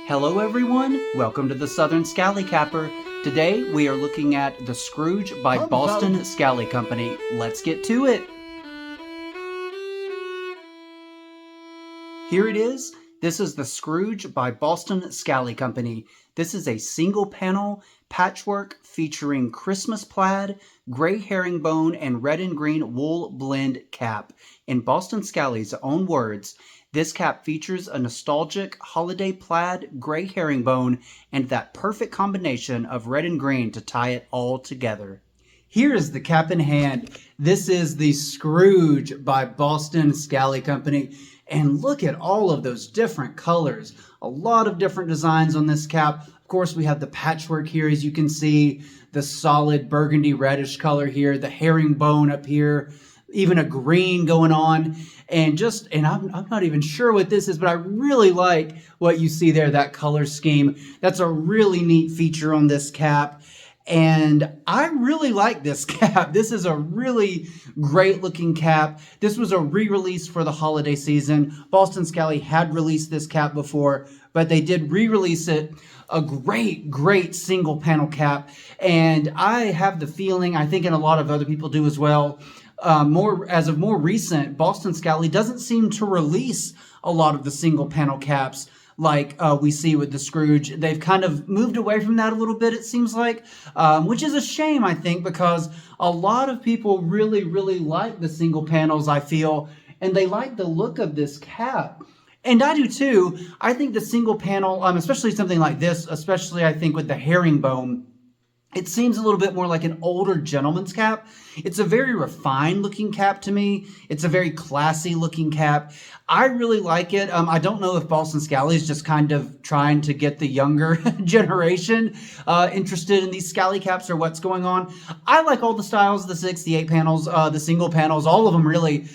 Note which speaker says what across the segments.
Speaker 1: Hello everyone, welcome to the Southern Scally Capper. Today we are looking at The Scrooge by Boston Scally Company. Let's get to it! Here it is. This is The Scrooge by Boston Scally Company. This is a single panel patchwork featuring Christmas plaid, gray herringbone, and red and green wool blend cap. In Boston Scally's own words, this cap features a nostalgic holiday plaid, gray herringbone, and that perfect combination of red and green to tie it all together. Here is the cap in hand. This is the Scrooge by Boston Scally Company. And look at all of those different colors. A lot of different designs on this cap. Of course, we have the patchwork here, as you can see, the solid burgundy reddish color here, the herringbone up here, even a green going on. And I'm not even sure what this is, but I really like what you see there, that color scheme. That's a really neat feature on this cap. And I really like this cap. This is a really great looking cap. This was a re-release for the holiday season. Boston Scally had released this cap before, but they did re-release it. A great single panel cap. And I have the feeling, I think, and a lot of other people do as well, as of more recent, Boston Scally doesn't seem to release a lot of the single panel caps like we see with the Scrooge. They've kind of moved away from that a little bit, it seems like, which is a shame, I think, because a lot of people really like the single panels, I feel, and they like the look of this cap. And I do too. I think the single panel, especially something like this, especially I think with the herringbone, it seems a little bit more like an older gentleman's cap. It's a very refined looking cap to me. It's a very classy looking cap. I really like it. I don't know if Boston Scally is just kind of trying to get the younger generation interested in these Scally caps or what's going on. I like all the styles, the 6, the 8 panels, the single panels, all of them really.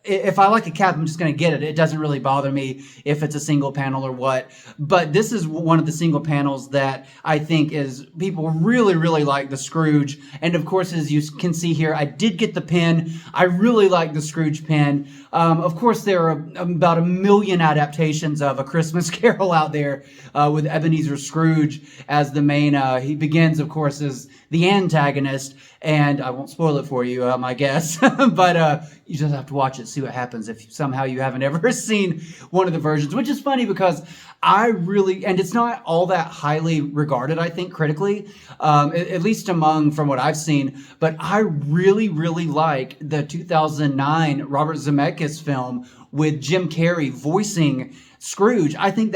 Speaker 1: If I like a cap, I'm just going to get it. It doesn't really bother me if it's a single panel or what. But this is one of the single panels that I think is people really like the Scrooge. And of course, as you can see here, I did get the pin. I really like the Scrooge pin. Of course, there are about 1 million adaptations of A Christmas Carol out there with Ebenezer Scrooge as the main. He begins, of course, as the antagonist. And I won't spoil it for you, I guess. But you just have to watch it, see what happens if somehow you haven't ever seen one of the versions, which is funny because and it's not all that highly regarded, I think, critically, at least from what I've seen, but I really like the 2009 Robert Zemeckis film with Jim Carrey voicing Scrooge. I think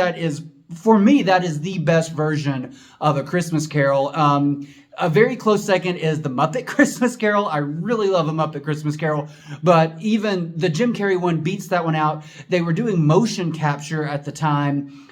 Speaker 1: for me, that is the best version of A Christmas Carol. A very close second is The Muppet Christmas Carol. I really love A Muppet Christmas Carol, but even the Jim Carrey one beats that one out. They were doing motion capture at the time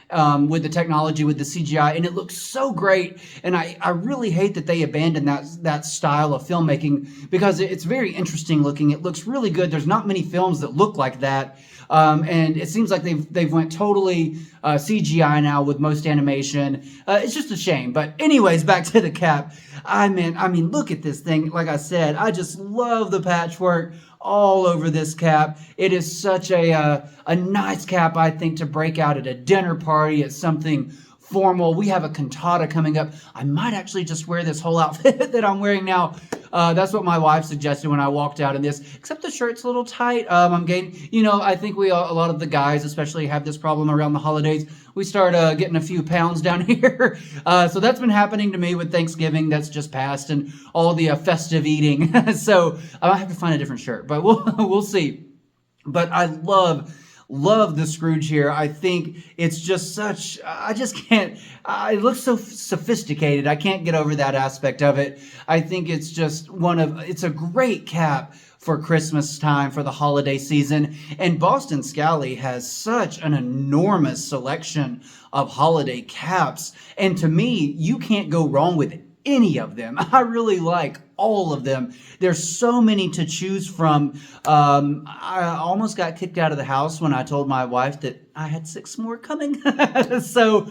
Speaker 1: with the technology, with the CGI, and it looks so great. And I really hate that they abandoned that style of filmmaking because it's very interesting looking. It looks really good. There's not many films that look like that. And it seems like they've went totally CGI now with most animation. It's just a shame. But anyways, back to the cap. I mean, look at this thing. Like I said, I just love the patchwork all over this cap. It is such a nice cap, I think, to break out at a dinner party, at something formal. We have a cantata coming up. I might actually just wear this whole outfit that I'm wearing now. That's what my wife suggested when I walked out in this, except the shirt's a little tight. I'm getting, I think a lot of the guys especially have this problem around the holidays. We start getting a few pounds down here. So that's been happening to me with Thanksgiving that's just passed and all the festive eating. So I have to find a different shirt, but we'll see. But I love the Scrooge here. I think it's just I just can't, it looks so sophisticated. I can't get over that aspect of it. I think it's just it's a great cap for Christmas time, for the holiday season. And Boston Scally has such an enormous selection of holiday caps. And to me, you can't go wrong with any of them. I really like all of them. There's so many to choose from. I almost got kicked out of the house when I told my wife that I had 6 more coming. So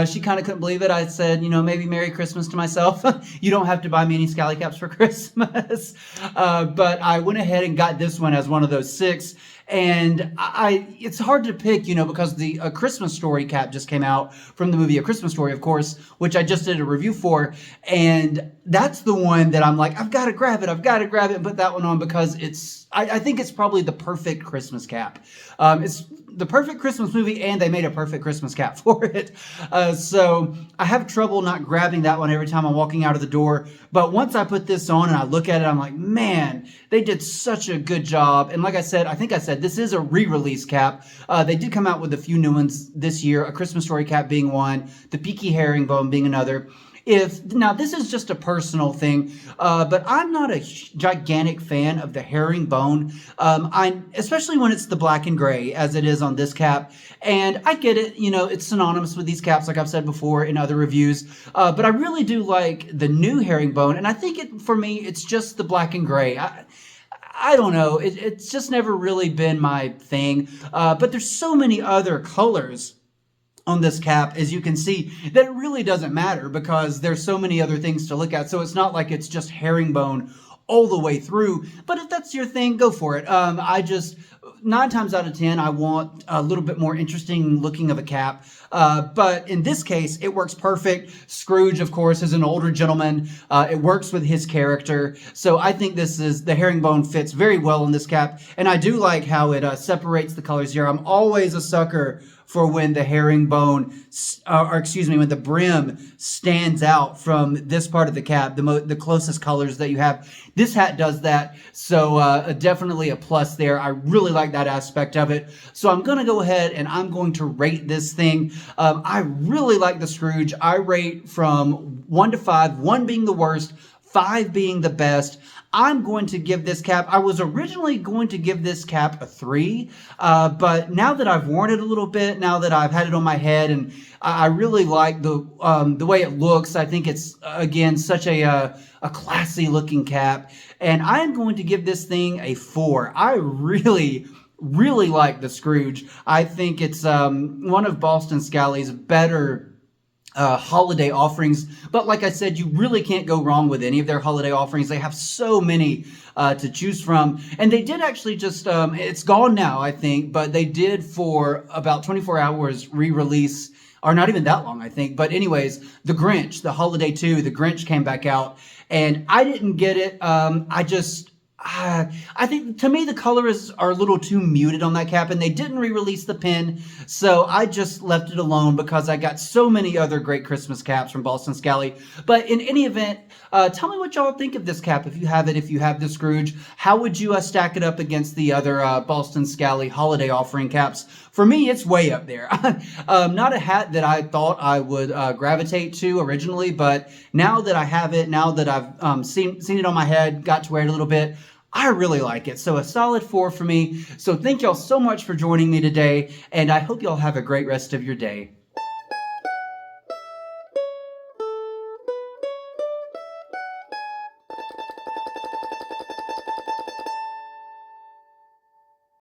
Speaker 1: she kind of couldn't believe it. I said, maybe Merry Christmas to myself. You don't have to buy me any Scally caps for Christmas. But I went ahead and got this one as one of those 6. And it's hard to pick, because the A Christmas Story cap just came out from the movie A Christmas Story, of course, which I just did a review for. And that's the one that I'm like, I've got to grab it. I've got to grab it and put that one on because I think it's probably the perfect Christmas cap. It's the perfect Christmas movie, and they made a perfect Christmas cap for it. So I have trouble not grabbing that one every time I'm walking out of the door. But once I put this on and I look at it, I'm like, man, they did such a good job. And like I said, I think I said this is a re-release cap. They did come out with a few new ones this year, A Christmas Story cap being one, the Peaky Herringbone being another. Now this is just a personal thing, but I'm not a gigantic fan of the herringbone. Especially when it's the black and gray, as it is on this cap. And I get it, it's synonymous with these caps, like I've said before in other reviews. But I really do like the new herringbone, and I think for me, it's just the black and gray. I don't know. It's just never really been my thing. But there's so many other colors on this cap, as you can see, that it really doesn't matter because there's so many other things to look at. So it's not like it's just herringbone all the way through. But if that's your thing, go for it. 9 times out of 10, I want a little bit more interesting looking of a cap. But in this case, it works perfect. Scrooge, of course, is an older gentleman. It works with his character. So I think the herringbone fits very well in this cap. And I do like how it separates the colors here. I'm always a sucker for when the herringbone, when the brim stands out from this part of the cap, the closest colors that you have. This hat does that, so definitely a plus there. I really like that aspect of it. So I'm going to go ahead and I'm going to rate this thing. I really like the Scrooge. I rate from 1 to 5, 1 being the worst, 5 being the best. I'm going to give this cap, I was originally going to give this cap a 3, but now that I've worn it a little bit, now that I've had it on my head, and I really like the way it looks. I think it's, again, such a classy looking cap, and I'm going to give this thing a 4. I really like the Scrooge. I think it's one of Boston Scally's better holiday offerings, but like I said, you really can't go wrong with any of their holiday offerings. They have so many to choose from, and they did actually just it's gone now, I think, but they did for about 24 hours re-release, or not even that long, I think. But anyways, the Grinch, the Holiday 2, the Grinch came back out, and I didn't get it. I think, to me, the colors are a little too muted on that cap, and they didn't re-release the pin, so I just left it alone because I got so many other great Christmas caps from Boston Scally. But in any event, tell me what y'all think of this cap if you have it, if you have the Scrooge. How would you stack it up against the other Boston Scally holiday offering caps? For me, it's way up there. Not a hat that I thought I would gravitate to originally, but now that I have it, now that I've seen it on my head, got to wear it a little bit, I really like it. So a solid 4 for me. So thank y'all so much for joining me today, and I hope y'all have a great rest of your day.